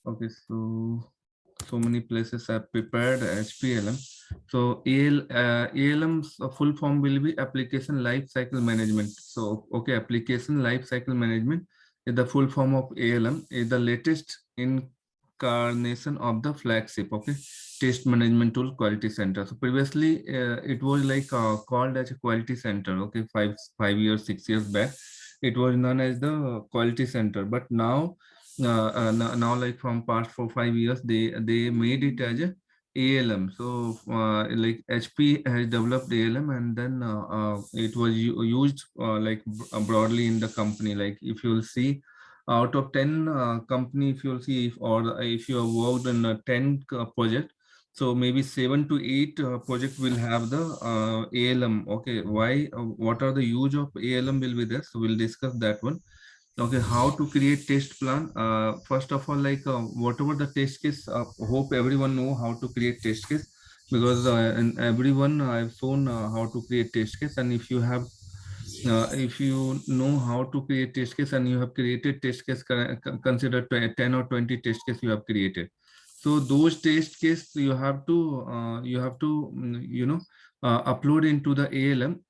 Okay, so many places have prepared HP ALM. So ALM's full form will be Application Life Cycle Management. So okay, Application Life Cycle Management is the full form of ALM. Is the latest incarnation of the flagship. Okay, Test Management Tool Quality Center. So previously it was like called as a Quality Center. Okay, 5 years, 6 years back, it was known as the Quality Center. But now like from past 4 5 years they made it as a ALM. So like HP has developed ALM, and then it was used like broadly in the company. Like if you'll see, out of 10 company, if you'll see, if you have worked in a 10 project, so maybe 7 to 8 project will have the ALM. Okay, why? What are the use of ALM will be there? So we'll discuss that one. Okay, how to create test plan? First of all, like whatever the test case, hope everyone know how to create test case, because and everyone I've shown how to create test case. And if you know how to create test case and you have created test case, consider 10 or 20 test case you have created. So those test case you have to upload into the ALM,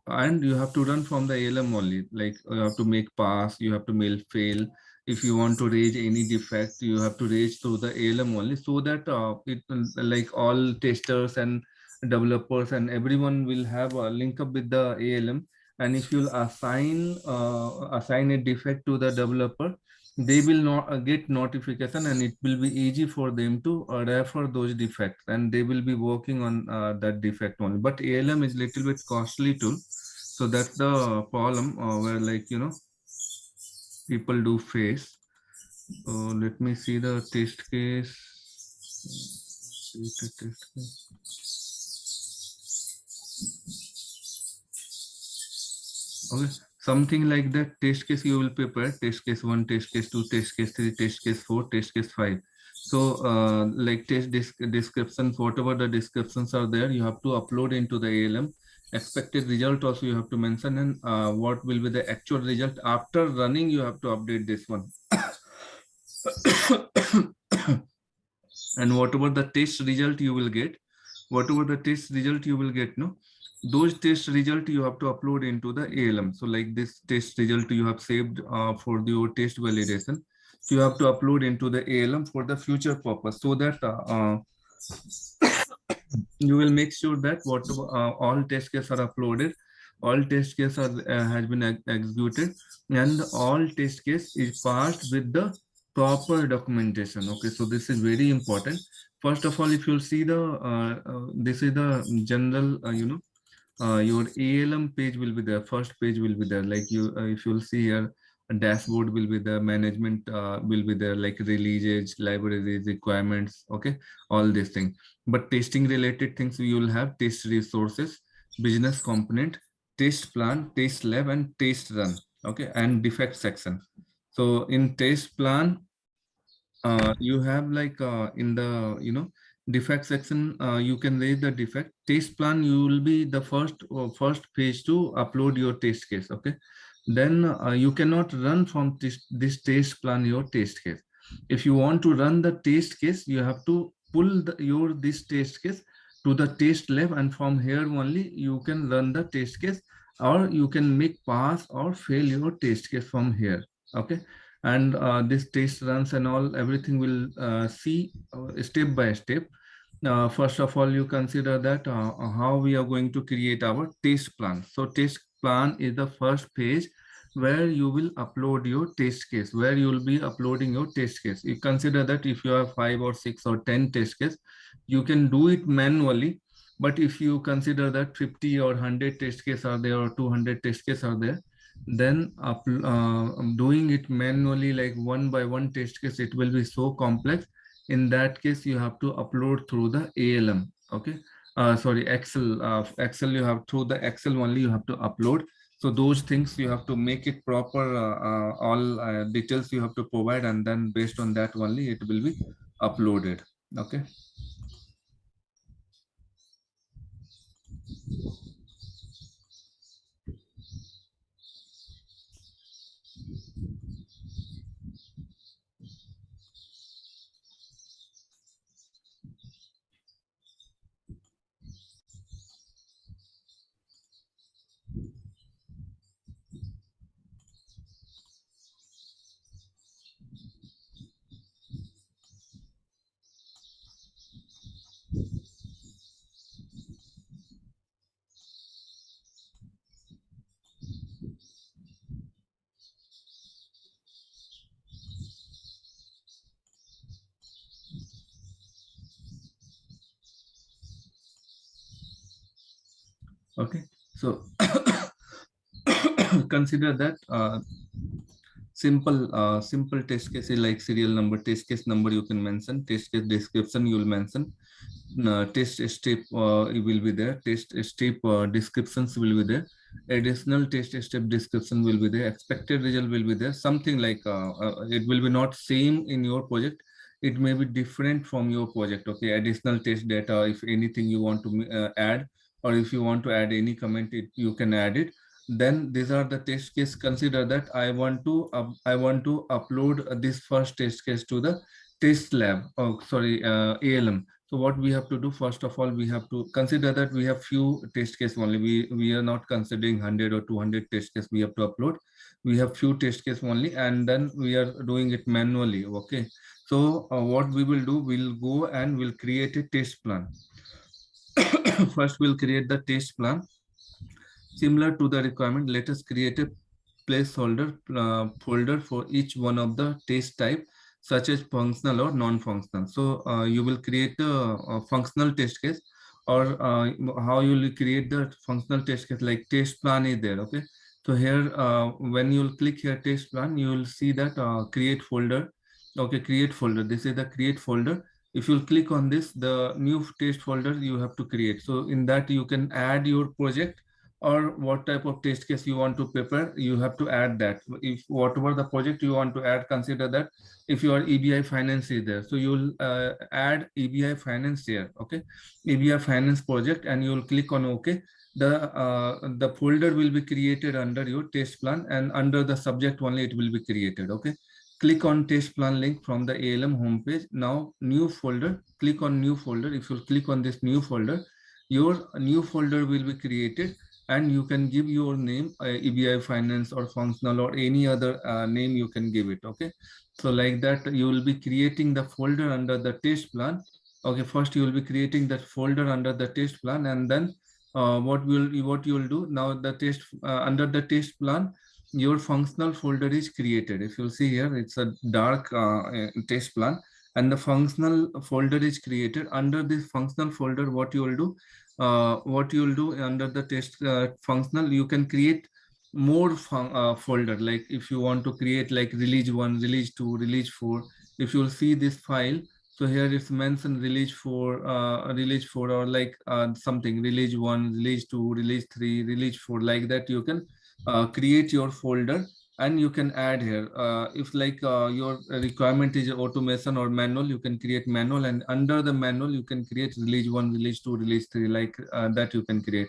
and you have to run from the ALM only. Like you have to make pass, you have to mail fail. If you want to raise any defect, you have to raise through the ALM only, so that it like all testers and developers and everyone will have a link up with the ALM. And if you'll assign a defect to the developer, they will not get notification, and it will be easy for them to refer those defects, and they will be working on that defect only. But ALM is little bit costly tool, so that's the problem where, like, people do face. So let me see the test case. Create a test case. Okay, something like that. Test case you will prepare: test case 1, test case 2, test case 3, test case 4, test case 5. So like descriptions, whatever the descriptions are there, you have to upload into the ALM. Expected result also you have to mention, and what will be the actual result after running, you have to update this one. And whatever the test result you will get, no, those test result you have to upload into the ALM. So like this test result you have saved for your test validation, so you have to upload into the ALM for the future purpose, so that you will make sure that whatever all test cases are uploaded, all test cases are has been executed, and all test case is passed with the proper documentation. Okay, so this is very important. First of all, if you'll see the this is the general your ALM page will be there. First page will be there. Like if you'll see here, a dashboard will be there. Management will be there, like releases, libraries, requirements. Okay, all these things. But testing related things, we will have test resources, business component, test plan, test lab, and test run. Okay, and defect section. So in test plan, you have like in the defect section, you can raise the defect. Test plan, you will be the first page to upload your test case. Okay, then you cannot run from this test plan your test case. If you want to run the test case, you have to pull your this test case to the test lab, and from here only you can run the test case, or you can make pass or fail your test case from here. Okay, and this test runs and all everything will see step by step. First of all, you consider that how we are going to create our test plan. So test plan is the first page where you will upload your test case, where you will be uploading your test case. You consider that if you have 5 or 6 or 10 test case, you can do it manually. But if you consider that 50 or 100 test case are there, or 200 test case are there, then doing it manually, like one by one test case, it will be so complex. In that case, you have to upload through the ALM. Okay, sorry, Excel. Excel, you have through the Excel only you have to upload. So those things you have to make it proper. All details you have to provide, and then based on that only it will be uploaded. Okay. Okay, so consider that simple test case is like serial number, test case number you can mention, test case description you will mention, test step will be there, test step descriptions will be there, additional test step description will be there, expected result will be there, something like it will be not same in your project, it may be different from your project. Okay, additional test data, if anything you want to add, or if you want to add any comment, you can add it. Then these are the test case. Consider that I want to upload this first test case to the test lab, oh sorry, ALM. So what we have to do, first of all, we have to consider that we have few test case only. We are not considering 100 or 200 test case we have to upload. We have few test case only, and then we are doing it manually. Okay. So what we will do, we'll go and we'll create a test plan. First, we'll create the test plan. Similar to the requirement, let us create a placeholder folder for each one of the test type, such as functional or non-functional. So you will create a functional test case, or how you will create the functional test case, like test plan is there. Okay, so here when you will click here test plan, you will see that create folder. Okay, create folder, this is the create folder. If you click on this, the new test folder you have to create. So in that you can add your project, or what type of test case you want to prepare, you have to add that. If whatever the project you want to add, consider that if your EBI finance is there, so you'll add EBI finance here. Okay, EBI finance project, and you'll click on OK. The folder will be created under your test plan, and under the subject only it will be created. Okay, click on test plan link from the ALM homepage. Now new folder, click on new folder. If you click on this new folder, your new folder will be created, and you can give your name, EBI finance or functional or any other name you can give it. Okay, so like that you will be creating the folder under the test plan. Okay, first you will be creating that folder under the test plan, and then what you will do now, the test under the test plan, your functional folder is created. If you see here, it's a dark test plan, and the functional folder is created. Under this functional folder, what you will do under the test functional, you can create more folder. Like if you want to create like release 1, release 2, release 4, if you will see this file, so here it's mentioned release 4, release 4, or like something release 1, release 2, release 3, release 4, like that you can create your folder, and you can add here. If like your requirement is automation or manual, you can create manual, and under the manual you can create release 1, release 2, release 3, like that you can create.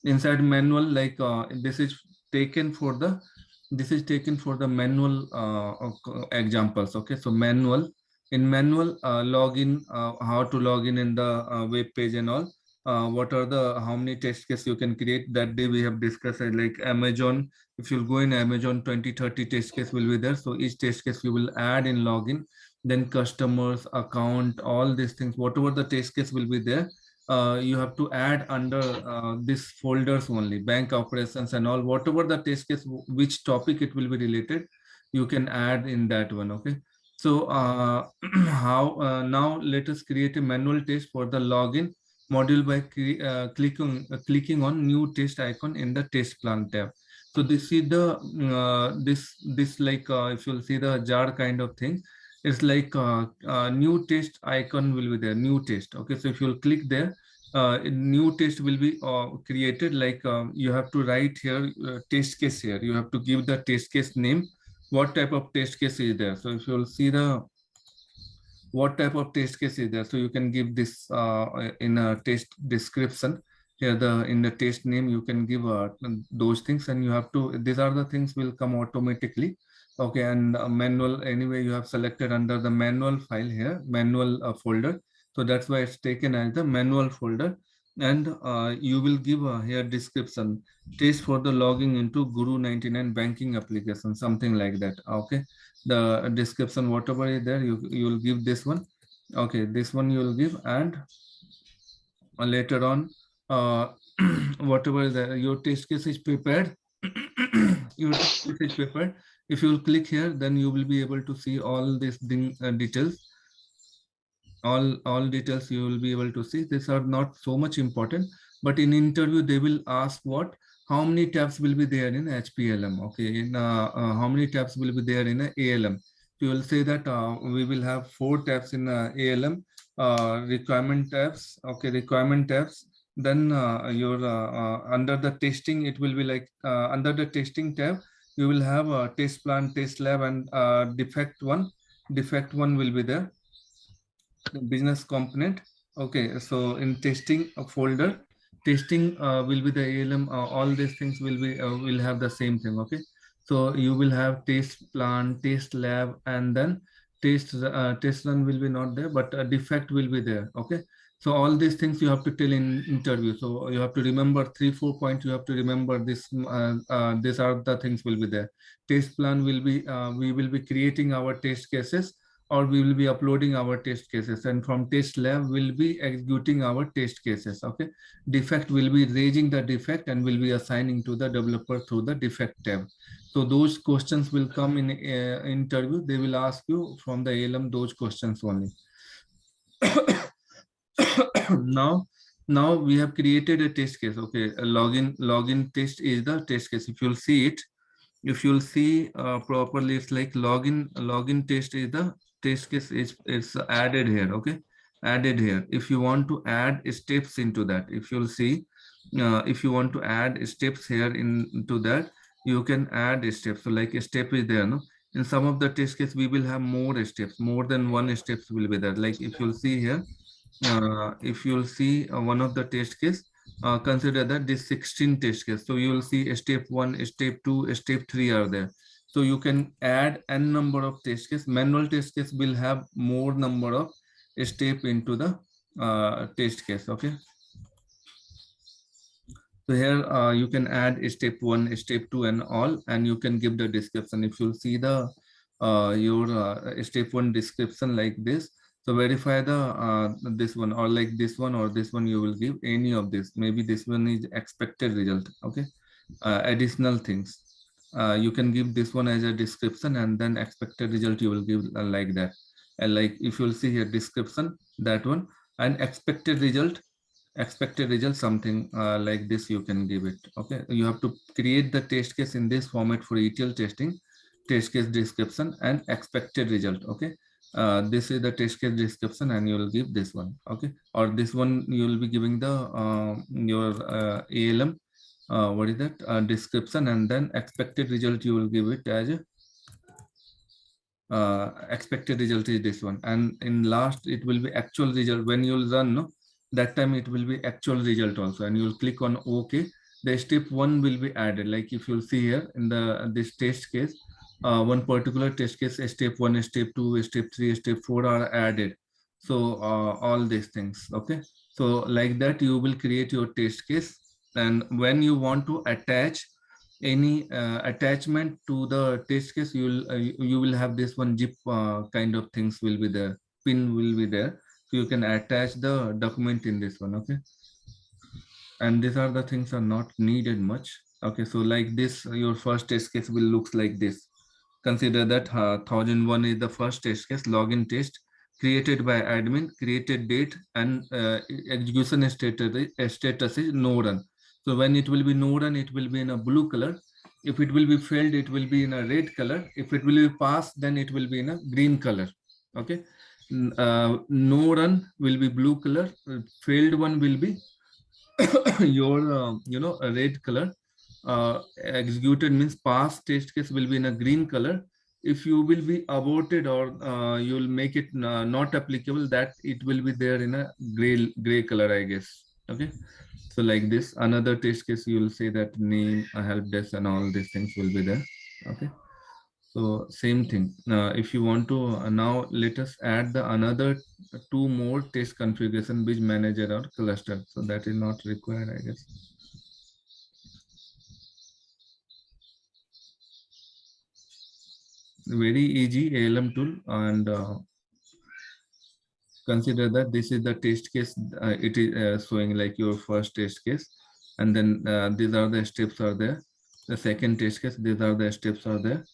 Inside manual, like this is taken for the manual examples. Okay, so manual, in manual login, how to log in the web page and all, what are the how many test cases you can create. That day we have discussed like Amazon. If you'll go in Amazon, 20-30 test case will be there. So each test case you will add in login, then customers account, all these things, whatever the test case will be there, you have to add under this folders only, bank operations and all, whatever the test case, which topic it will be related, you can add in that one. Okay, so how now let us create a manual test for the login module by clicking on new test icon in the test plan tab. So this is the this like if you'll see the jar kind of thing, it's like new test icon will be there, new test. Okay, so if you'll click there, new test will be created. Like you have to write here test case. Here you have to give the test case name, what type of test case is there. So if you'll see the what type of test case is there, so you can give this in a test description. Here the in the test name you can give those things, and you have to, these are the things will come automatically. Okay, and manual, anyway you have selected under the manual file here, manual folder, so that's why it's taken as the manual folder. And you will give here description, test for the logging into Guru 99 banking application, something like that. Okay, the description whatever is there, you will give this one. Okay, this one you will give, and later on whatever is there, your test case is prepared. Your test case is prepared. If you will click here, then you will be able to see all these details. All details you will be able to see. These are not so much important, But in interview, they will ask what? How many tabs will be there in HPLM? Okay, in how many tabs will be there in ALM? You will say that we will have 4 tabs in ALM, requirement tabs. Okay, requirement tabs. Then your under the testing, it will be like under the testing tab, you will have a test plan, test lab, and defect one. Defect one will be there, business component. Okay, so in testing folder, testing will be the ALM. All these things will have the same thing. Okay, so you will have test plan, test lab, and then test run will be not there, but a defect will be there. Okay, so all these things you have to tell in interview. So you have to remember 3-4 points. You have to remember this. These are the things will be there. Test plan will be we will be creating our test cases, or we will be uploading our test cases, and from test lab we'll be executing our test cases. Okay, defect will be raising the defect and will be assigning to the developer through the defect tab. So those questions will come in interview. They will ask you from the ALM those questions only. Now we have created a test case. Okay, a login test is the test case. If you'll see it, if you'll see properly, it's like login test is the test case, is added here. Okay, added here. If you want to add steps into that, if you'll see, if you want to add steps here into that, you can add steps. So like a step is there, no? In some of the test case, we will have more steps, more than one steps will be there. Like if you'll see here, if you'll see one of the test case, consider that this 16 test case. So you will see step 1, step 2, step 3 are there. So you can add n number of test case. Manual test case will have more number of step into the test case. Okay, so here you can add step 1, step 2, and all, and you can give the description. If you see the your step 1 description like this, so verify the this one, or like this one, or this one, you will give any of this. Maybe this one is expected result. Okay, additional things. You can give this one as a description, and then expected result you will give like that. And like if you'll see here description, that one, and expected result something like this you can give it. Okay, you have to create the test case in this format for ETL testing. Test case description and expected result. Okay, this is the test case description, and you will give this one. Okay, or this one you will be giving the your ALM what is that description, and then expected result you will give it as expected result is this one, and in last it will be actual result. When you'll run, no, that time it will be actual result also, and you'll click on OK. The step 1 will be added. Like if you'll see here in the this test case, one particular test case, step 1, step 2, step 3, step 4 are added. So all these things. Okay, so like that you will create your test case, and when you want to attach any attachment to the test case, you will have this one zip kind of things will be there, pin will be there, so you can attach the document in this one. Okay, and these are the things are not needed much. Okay, so like this your first test case will looks like this. Consider that 1001 is the first test case, login test, created by admin, created date, and execution status is no run. So when it will be no run, it will be in a blue color. If it will be failed, it will be in a red color. If it will be passed, then it will be in a green color. Okay, no run will be blue color. Failed one will be your a red color. Executed means past test case will be in a green color. If you will be aborted, or you will make it not applicable, that it will be there in a gray color, I guess. Okay, so like this another test case, you will say that name, help desk, and all these things will be there. Okay, so same thing. If you want to now let us add the another 2 more test configuration, which manager or cluster, so that is not required, I guess. Very easy ALM tool, and consider that this is the test case. It is showing like your first test case, and then these are the steps are there. The second test case, these are the steps are there.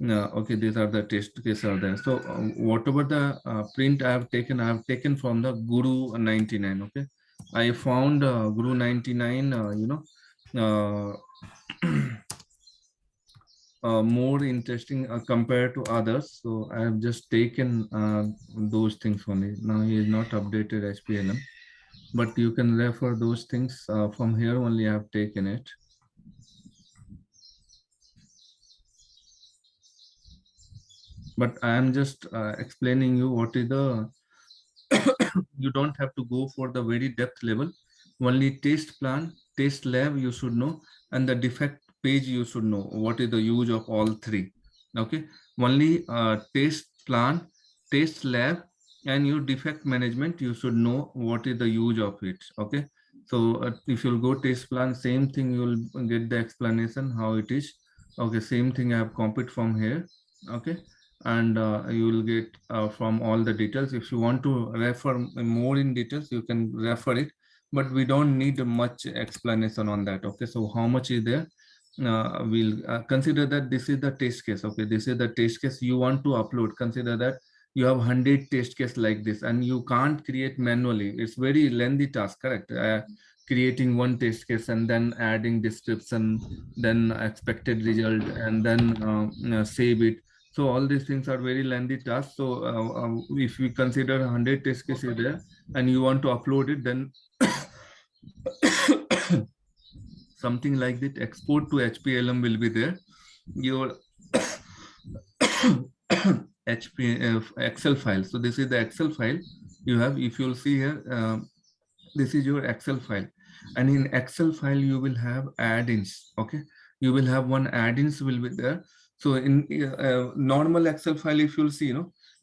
Okay, these are the test case are there. So whatever the print I have taken from the Guru 99. Okay, I found Guru 99, more interesting compared to others. So I have just taken those things only. Now he is not updated HPLM, but you can refer those things from here only. I have taken it. But I am just explaining you what is the you don't have to go for the very depth level. Only test plan, test lab you should know, and the defect page you should know. What is the use of all three? Okay, only test plan, test lab, and your defect management you should know what is the use of it. Okay, so if you'll go test plan, same thing you will get the explanation how it is. Okay, same thing I have copied from here. Okay, and you will get from all the details. If you want to refer more in details, you can refer it, but we don't need much explanation on that. Okay, so how much is there? We'll consider that this is the test case. Okay, this is the test case you want to upload. Consider that you have 100 test case like this and you can't create manually. It's very lengthy task, correct? Creating one test case and then adding description, then expected result, and then save it. So all these things are very lengthy tasks. So if we consider 100 test cases there and you want to upload it, then something like that export to HPLM will be there. Your HP Excel file. So this is the Excel file you have. If you'll see here, this is your Excel file, and in Excel file you will have add-ins. Okay, you will have one add-ins will be there. So in normal Excel file, if you'll see,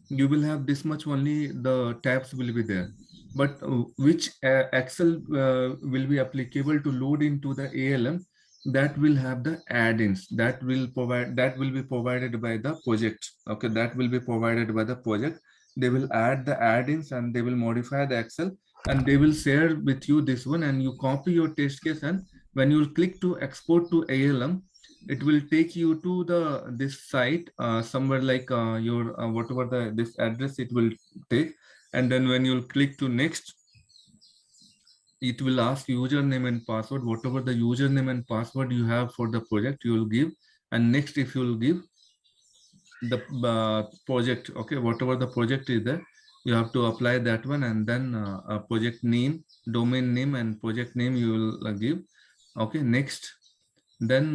you will have this much only the tabs will be there. But which Excel will be applicable to load into the ALM, that will have the add-ins that will be provided by the project. Okay, that will be provided by the project. They will add the add-ins and they will modify the Excel and they will share with you this one, and you copy your test case, and when you click to export to ALM, it will take you to the this site somewhere like your whatever the this address it will take, and then when you click to next, it will ask username and password. Whatever the username and password you have for the project, you will give, and next if you will give the project, okay, whatever the project is there, you have to apply that one, and then project name, domain name, and project name you will give. Okay, next, then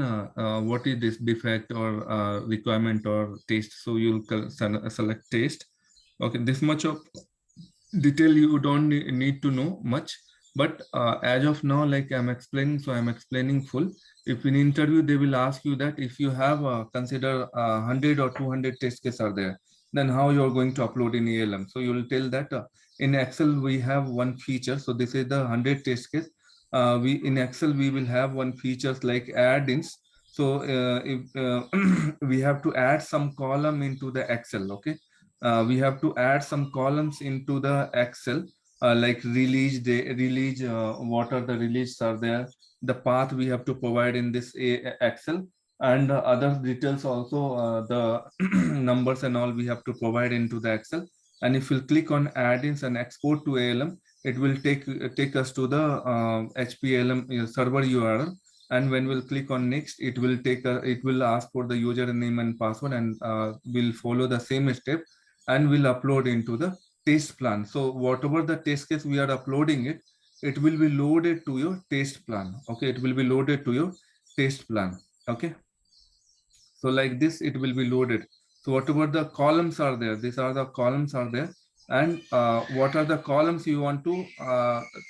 what is this defect or requirement or test? So you'll select test. Okay, this much of detail you don't need to know much, but as of now, like I'm explaining, so I'm explaining full. If in interview they will ask you that if you have consider 100 or 200 test cases are there, then how you're going to upload in ALM? So you will tell that in Excel we have one feature. So this is the 100 test case. We in Excel we will have one features like add-ins. So if we have to add some column into the Excel. Okay, we have to add some columns into the Excel, like release day, release, what are the releases are there, the path we have to provide in this Excel, and other details also, the numbers and all we have to provide into the Excel. And if you click on add-ins and export to ALM, it will take us to the HPLM server URL. And when we'll click on next, it will ask for the username and password, and we'll follow the same step and will upload into the test plan. So whatever the test case we are uploading it, it will be loaded to your test plan. Okay, it will be loaded to your test plan. Okay, so like this it will be loaded. So whatever the columns are there, these are the columns are there, and what are the columns you want to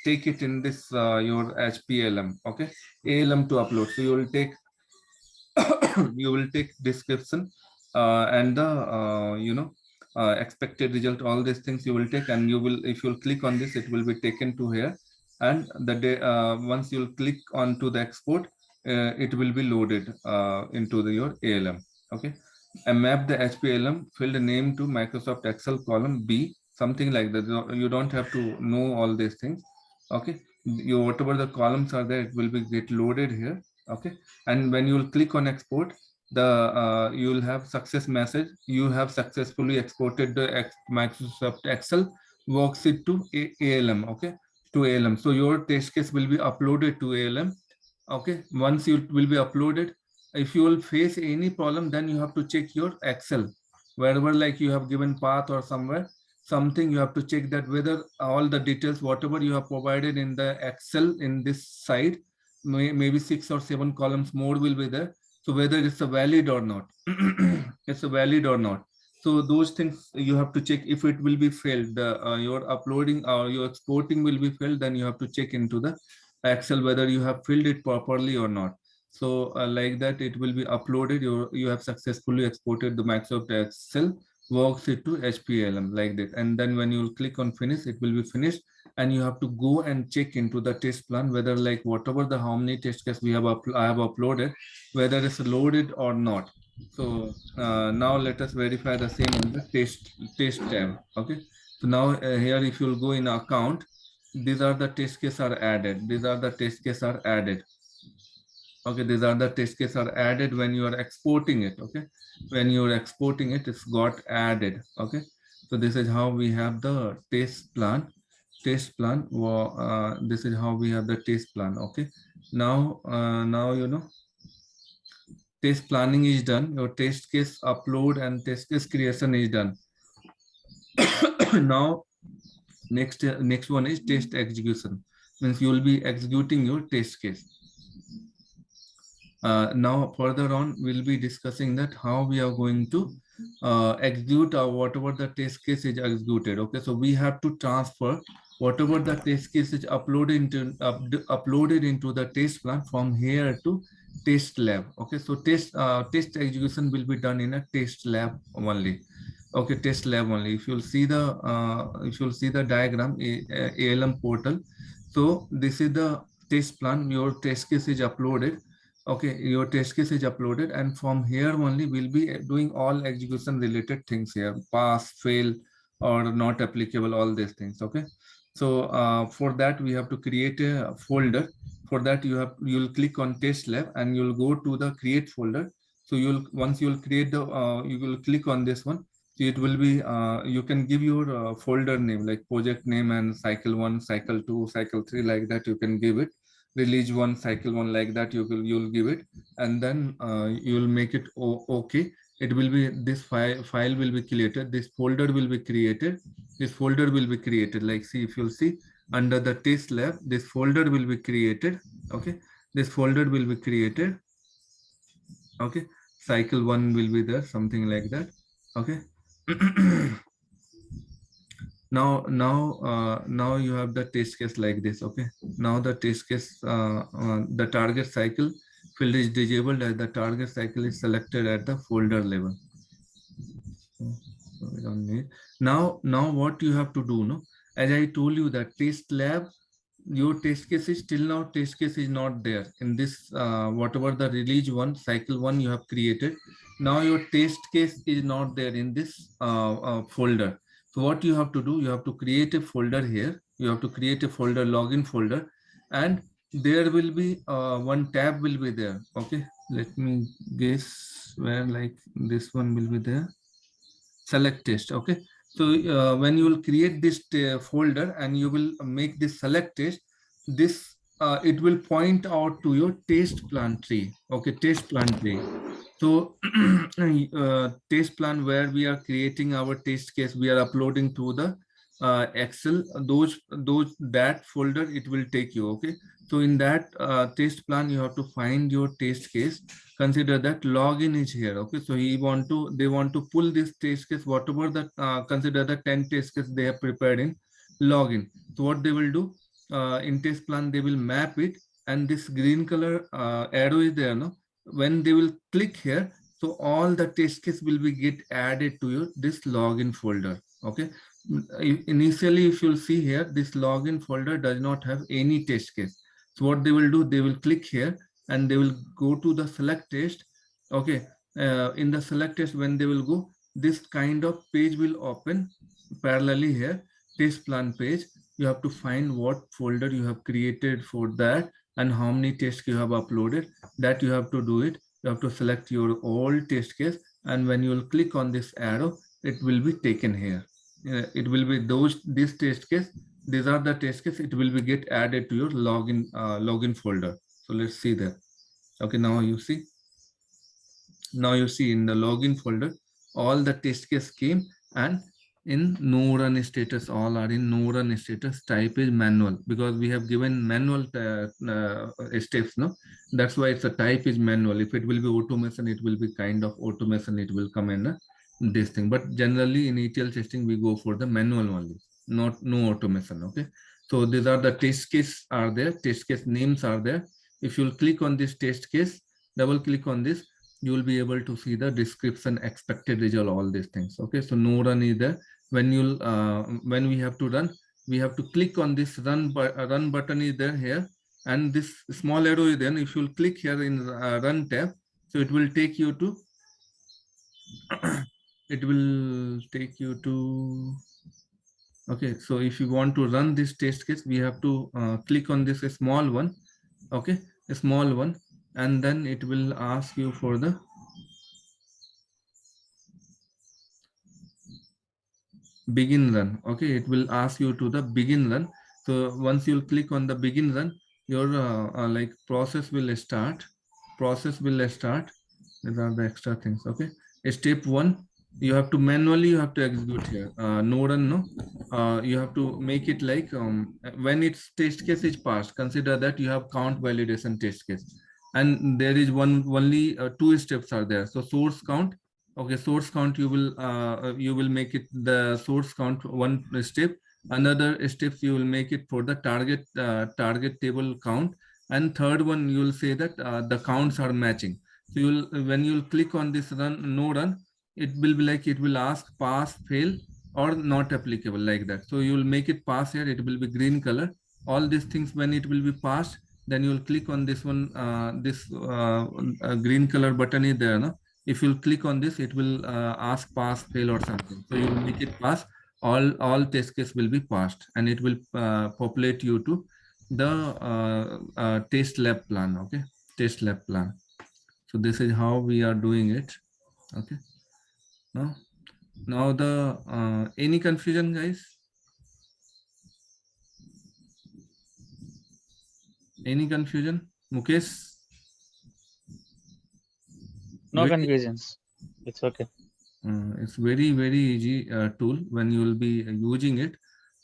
take it in this your HPLM. Okay, ALM to upload. So you will take you will take description and the expected result, all these things you will take, and you will, if you'll click on this, it will be taken to here. And the day once you'll click on to the export, it will be loaded into your ALM. Okay, and map the HPLM field name to Microsoft Excel column B, something like that. You don't have to know all these things. Okay, whatever the columns are there, it will be get loaded here. Okay, and when you will click on export, the you will have success message, you have successfully exported the Microsoft Excel worksheet to ALM. Okay, to ALM. So your test case will be uploaded to ALM. Okay, once you will be uploaded, if you will face any problem, then you have to check your Excel, wherever like you have given path or somewhere something, you have to check that whether all the details whatever you have provided in the Excel in this side, maybe 6 or 7 columns more will be there, so whether it's a valid or not. It's a valid or not. So those things you have to check. If it will be failed, your uploading or your exporting will be failed, then you have to check into the Excel whether you have filled it properly or not. So like that, it will be uploaded. You have successfully exported the Microsoft Excel worksheet to HP ALM like that. And then when you click on finish, it will be finished. And you have to go and check into the test plan whether like whatever the how many test cases we have I have uploaded, whether it's loaded or not. So now let us verify the same on the test tab. Okay. So now here, if you'll go in account, these are the test case are added. These are the test case are added. Okay, these are the test case are added when you are exporting it. Okay, when you are exporting it, it's got added. Okay, so this is how we have the test plan. Test plan. This is how we have the test plan. Okay, now test planning is done. Your test case upload and test case creation is done. Now next one is test execution. Means you will be executing your test case. Now further on we'll be discussing that how we are going to execute whatever the test case is executed. Okay, so we have to transfer whatever the test case is uploaded into the test plan from here to test lab. Okay, so test execution will be done in a test lab only. Okay, test lab only. If you'll see the diagram, ALM portal. So this is the test plan. Your test case is uploaded. Okay, your test case is uploaded, and from here only we'll be doing all execution related things here: pass, fail, or not applicable, all these things. Okay, so for that we have to create a folder. For that you'll click on test lab and you'll go to the create folder. So once you'll create the you will click on this one. So it will be you can give your folder name like project name and cycle 1, cycle 2, cycle 3, like that you can give it. Release 1, cycle 1, like that you'll give it, and then you'll make it okay. It will be this file will be created, this folder will be created, this folder will be created. Like, see, if you'll see under the test lab, this folder will be created. Okay, this folder will be created. Okay, cycle 1 will be there, something like that. Okay. Now you have the test case like this. Okay, now the test case, the target cycle field is disabled as the target cycle is selected at the folder level. So we don't need. Now what you have to do, no, as I told you that test lab, your test case is till now, test case is not there in this whatever the release 1, cycle 1 you have created. Now your test case is not there in this folder. So what you have to do, you have to create a folder here. You have to create a folder, login folder, and there will be one tab will be there. Okay, let me guess where, like this one will be there. Select test. Okay, so when you will create this folder and you will make this select test, this it will point out to your test plan tree. Okay, test plan tree. So test plan where we are creating our test case, we are uploading to the Excel. That folder it will take you. Okay, so in that test plan you have to find your test case. Consider that login is here. Okay, so they want to pull this test case, whatever that consider the 10 test case they have prepared in login. So what they will do in test plan, they will map it, and this green color arrow is there. No, when they will click here, so all the test case will be get added to your this login folder. Okay, initially if you'll see here, this login folder does not have any test case. So what they will do, they will click here and they will go to the select test. Okay, in the select test, when they will go, this kind of page will open parallelly here, test plan page. You have to find what folder you have created for that and how many tests you have uploaded. That you have to do it. You have to select your old test case, and when you will click on this arrow, it will be taken here. It will be this test case these are the test case. It will be get added to your login folder. So let's see that. Okay, now you see. Now you see in the login folder, all the test case came, and in no run status, all are in no run status. Type is manual because we have given manual steps. No, that's why it's a type is manual. If it will be automation, it will be kind of automation. It will come in this thing. But generally in ETL testing, we go for the manual only, not no automation. Okay. So these are the test case are there. Test case names are there. If you'll click on this test case, double click on this, you will be able to see the description, expected result, all these things. Okay, so no run is there. When you'll when we have to run, we have to click on this run button is there here, and this small arrow is there. If you'll click here in run tab, so it will take you to it will take you to okay. So if you want to run this test case, we have to click on this small one. Okay, a small one, and then it will ask you for the begin run. Okay, it will ask you to the begin run. So once you'll click on the begin run, your like process will start. Process will start. These are the extra things. Okay, step one, you have to manually you have to execute here. No run, no. You have to make it like when its test case is passed, consider that you have count validation test case, and there is only two steps are there. So source count. Okay, source count, you will make it the source count one step. Another steps you will make it for the target table count, and third one you will say that the counts are matching. So you'll when you'll click on this run no run, it will be like it will ask pass, fail, or not applicable, like that. So you will make it pass here. It will be green color. All these things when it will be passed, then you will click on this one. This green color button is there, no? If you click on this, it will ask pass, fail, or something. So you will make it pass. All test case will be passed, and it will populate you to the test lab plan. Okay, test lab plan. So this is how we are doing it. Okay. Now the any confusion, guys? Any confusion, Mukesh? No confusions. It's okay. It's very easy tool. When you will be using it,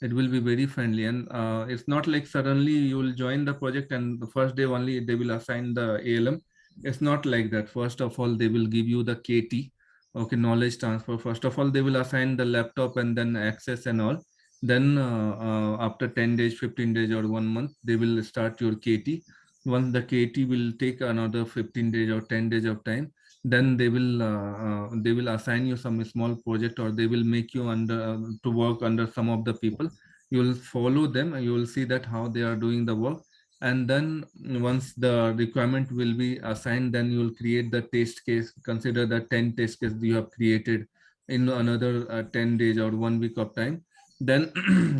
it will be very friendly, and it's not like suddenly you will join the project and the first day only they will assign the ALM. It's not like that. First of all, they will give you the KT, okay, knowledge transfer. First of all, they will assign the laptop and then access and all. Then after 10 days, 15 days, or 1 month, they will start your KT. Once the KT will take another 15 days or 10 days of time, then they will assign you some small project, or they will make you under to work under some of the people. You will follow them and you will see that how they are doing the work, and then once the requirement will be assigned, then you will create the test case. Consider that 10 test cases you have created in another 10 days or 1 week of time. Then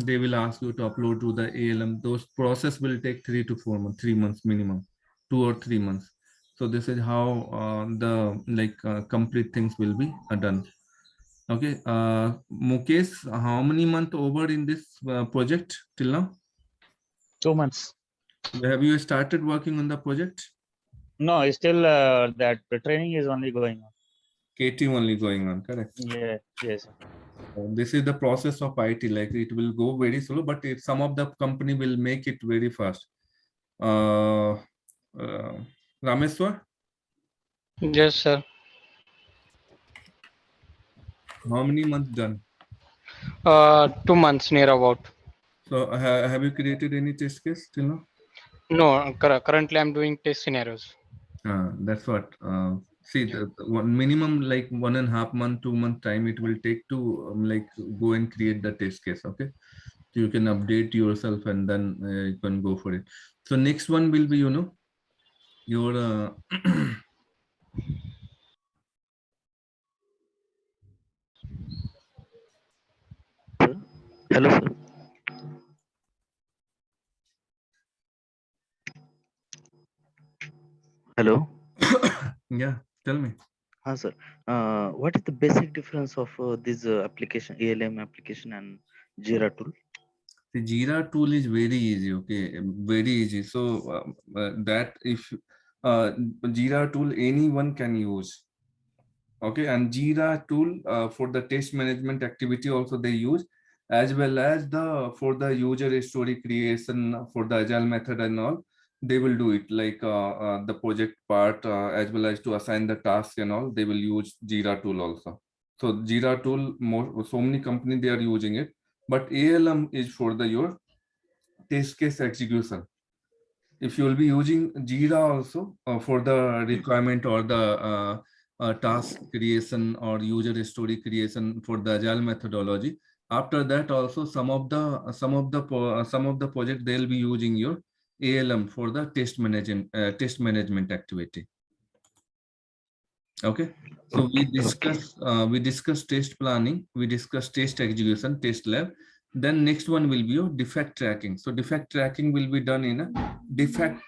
they will ask you to upload to the ALM. Those process will take 3 to 4 months, 3 months minimum, 2 or 3 months. So this is how the complete things will be done. Okay, Mukesh, how many months over in this project till now? 2 months. Have you started working on the project? No, it's still that the training is only going on. KT only going on, correct? Yeah, yes. This is the process of IT. Like it will go very slow, but some of the company will make it very fast. Uh, Rameswar, Yes, sir. how many months done? 2 months near about. So have you created any test case till now? No, currently I'm doing test scenarios. That's what. See, the one minimum like 1.5 month, 2 month time it will take to like go and create the test case. Okay, so you can update yourself and then you can go for it. So next one will be your Hello, sir. Hello. yeah. Tell me. Sir. What is the basic difference of this application, ALM application, and Jira tool? The Jira tool is very easy, okay, very easy. So that if Jira tool anyone can use, okay, and Jira tool for the test management activity also they use, as well as the for the user story creation for the agile method and all, they will do it like the project part as well as to assign the task and all, they will use Jira tool also. So Jira tool, more so many companies they are using it, but ALM is for the your test case execution. If you will be using Jira also for the requirement or the task creation or user story creation for the agile methodology, after that also some of the project they'll be using your ALM for the test management activity. Okay, so we discuss test planning, we discuss test execution, test lab. Then next one will be your defect tracking. So defect tracking will be done in a defect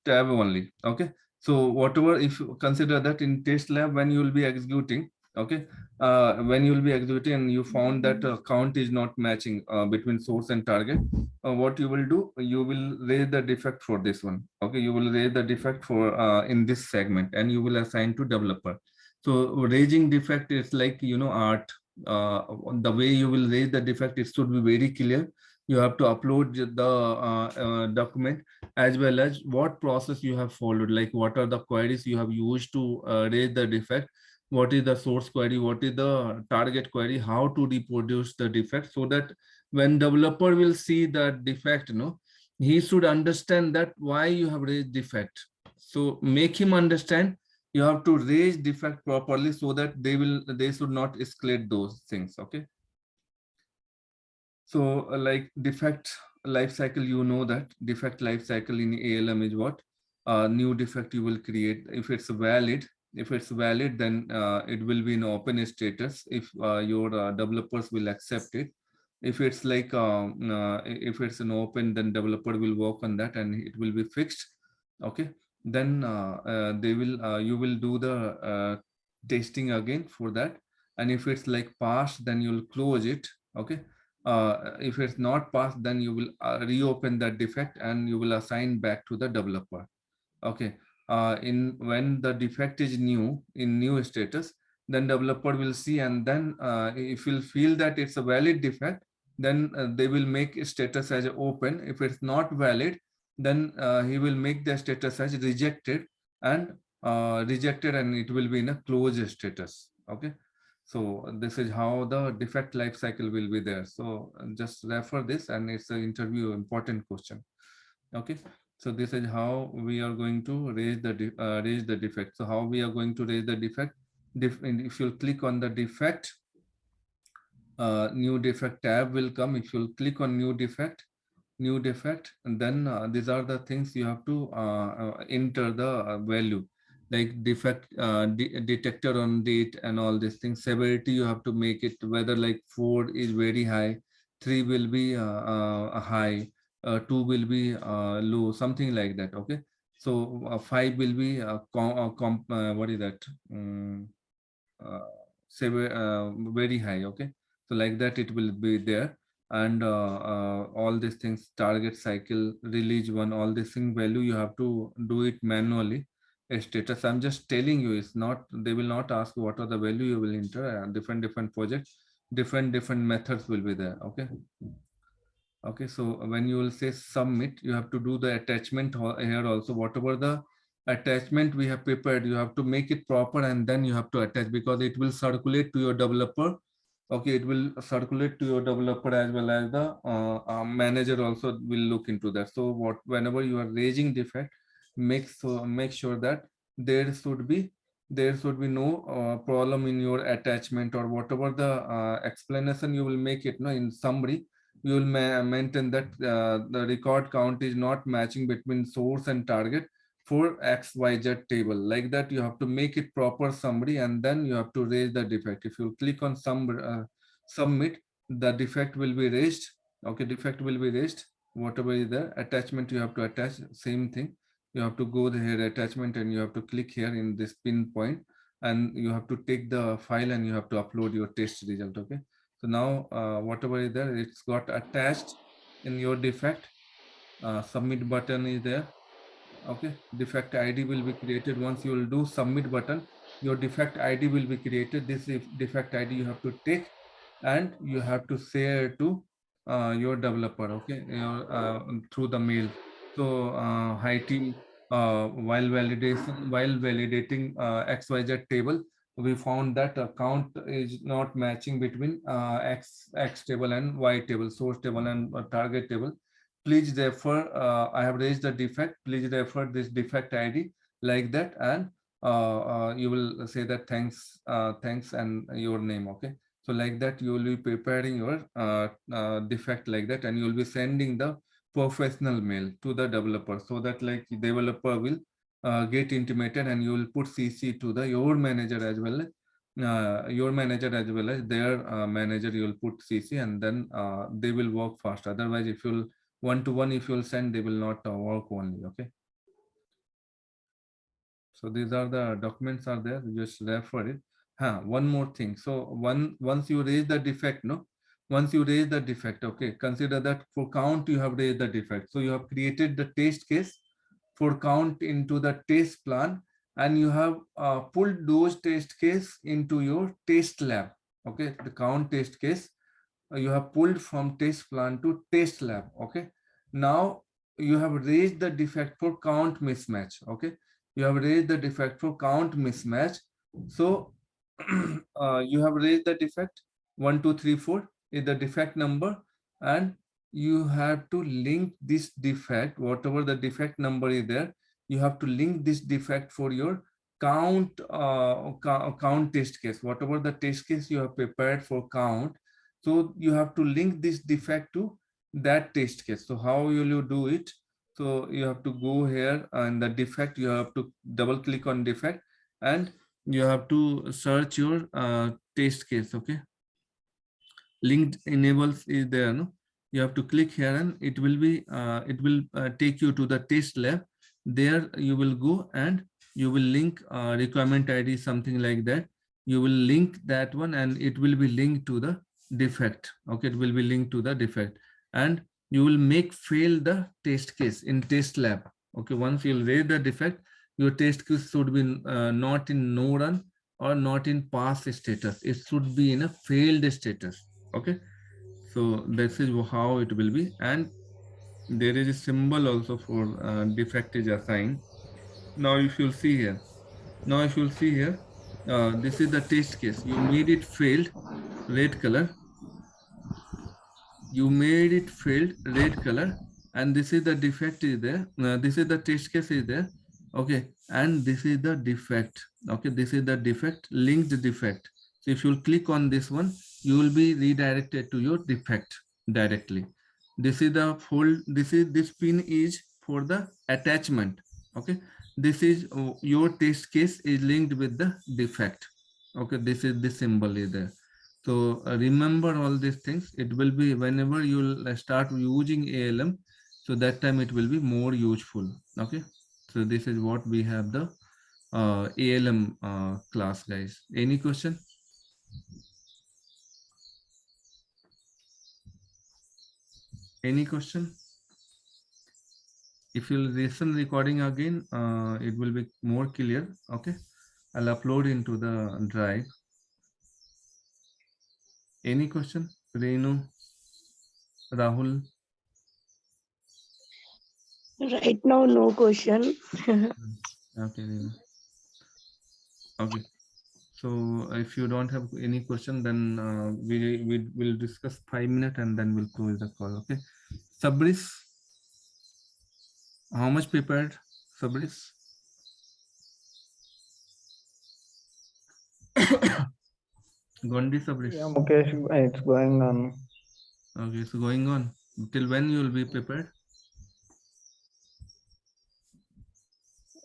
tab only. Okay, so whatever, if you consider that in test lab when you will be executing, okay, when you will be executing and you found that count is not matching between source and target, what you will do, you will raise the defect for this one. Okay, you will raise the defect for in this segment and you will assign to developer. So raising defect is like, you know, art. The way you will raise the defect, it should be very clear. You have to upload the document, as well as what process you have followed, like what are the queries you have used to raise the defect, what is the source query, what is the target query, how to reproduce the defect, so that when developer will see that defect, you know, he should understand that why you have raised defect. So make him understand you have to raise defect properly so that they should not escalate those things. Okay, so like defect life cycle, you know that defect life cycle in ALM is what? New defect you will create. If it's valid, then it will be in open status if your developers will accept it. If it's like if it's an open, then developer will work on that and it will be fixed. Okay, then they will you will do the testing again for that. And if it's like passed, then you'll close it. Okay, if it's not passed, then you will reopen that defect and you will assign back to the developer. Okay, in when the defect is new in new status, then developer will see, and then if you feel that it's a valid defect, then they will make status as open. If it's not valid, then he will make the status as rejected, and it will be in a closed status. Okay, so this is how the defect life cycle will be there. So just refer this, and it's an interview important question. Okay, so this is how we are going to raise the defect. So how we are going to raise the defect? If you click on the defect, new defect tab will come. If you click on new defect, and then these are the things you have to enter the value, like defect detector on date and all these things. Severity you have to make it whether like 4 is very high, 3 will be high, 2 will be low, something like that. Okay, so 5 will be what is that, uh, very high. Okay, so like that it will be there. And all these things, target cycle, release one, all these thing value you have to do it manually. A status, I'm just telling you, it's not, they will not ask what are the value you will enter. Different projects, different methods will be there. Okay, okay, so when you will say submit, you have to do the attachment here also. Whatever the attachment we have prepared, you have to make it proper, and then you have to attach, because it will circulate to your developer. Okay, it will circulate to your developer as well as the manager also will look into that. So whenever you are raising defect, make sure that there should be no problem in your attachment, or whatever the explanation you will make it, no, in summary you will maintain that the record count is not matching between source and target for XYZ table. Like that, you have to make it proper summary, and then you have to raise the defect. If you click on submit, the defect will be raised. Okay, defect will be raised. Whatever is the attachment you have to attach, same thing. You have to go here attachment, and you have to click here in this pinpoint, and you have to take the file and you have to upload your test result. Okay, So now whatever is there, it's got attached in your defect. Submit button is there. Okay, defect ID will be created. Once you will do submit button, your defect ID will be created. This defect ID you have to take and you have to share to your developer, okay, through the mail. So hi team, while validating XYZ table, we found that account is not matching between X table and Y table, source table and target table. Please refer, I have raised the defect, please refer this defect ID, like that, and you will say that thanks and your name, okay. So like that you will be preparing your defect like that, and you will be sending the professional mail to the developer, so that like developer will get intimated, and you will put CC to the your manager as well, your manager as well as their manager. You will put CC, and then they will work fast. Otherwise, if you'll one-to-one, if you'll send, they will not work only, okay. So these are the documents are there, just refer it. One more thing. So once you raise the defect, no, once you raise the defect, okay, consider that for count you have raised the defect. So you have created the test case for count into the test plan, and you have pulled those test case into your test lab, okay. The count test case you have pulled from test plan to test lab, okay. Now you have raised the defect for count mismatch, okay. You have raised the defect for count mismatch. So you have raised the defect 1 2 3 4 is the defect number, and you have to link this defect, whatever the defect number is there, you have to link this defect for your count count test case, whatever the test case you have prepared for count. So you have to link this defect to that test case. So how will you do it? So you have to go here and the defect, you have to double click on defect, and you have to search your test case, okay. Linked enables is there, no. You have to click here, and it will be take you to the test lab. There you will go and you will link requirement ID, something like that. You will link that one, and it will be linked to the defect, okay. It will be linked to the defect, and you will make fail the test case in test lab, okay. Once you'll raise the defect, your test case should be not in no run or not in pass status. It should be in a failed status, okay. So this is how it will be, and there is a symbol also for defect is assigned. Now if you'll see here, this is the test case. You made it failed, red color. You made it failed, red color, and this is the defect is there. This is the test case is there, okay, and this is the defect, okay. This is the defect, linked defect. So if you'll click on this one, you will be redirected to your defect directly. This is the fold. This pin is for the attachment, okay. This is your test case is linked with the defect, okay. This is the symbol is there. So remember all these things. It will be whenever you'll start using ALM, so that time it will be more useful, okay. So this is what we have the ALM class, guys. Any question? Any question? If you'll listen recording again, it will be more clear, okay. I'll upload into the drive. Any question? Renu, Rahul? Right now, no question. Okay, Renu. Okay. So if you don't have any question, then we will discuss 5 minutes and then we'll close the call, okay. Sabris, how much prepared, Sabris? Gondi Sabris. Yeah, Mukesh, it's going on. Okay, so going on. Till when you will be prepared?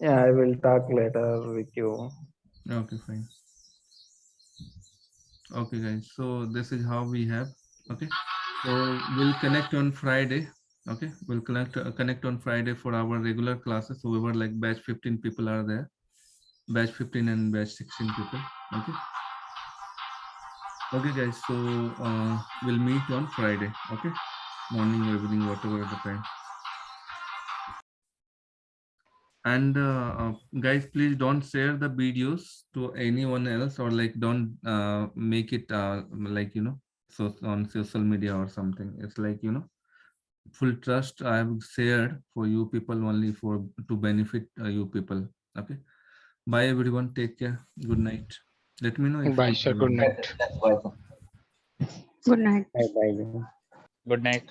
Yeah, I will talk later with you. Okay, fine. Okay, guys. So this is how we have. Okay. So we'll connect on Friday. Okay, we'll connect on Friday for our regular classes. So we were like batch 15 people are there. Batch 15 and batch 16 people. Okay. Okay, guys. So we'll meet on Friday. Okay, morning or evening, whatever the time. And guys, please don't share the videos to anyone else, or like don't make it like so on social media or something. It's like full trust I have shared for you people, only for to benefit you people. Okay, bye everyone, take care, good night. Let me know if Bye, you sir. have Good any. night. Good night. Good night.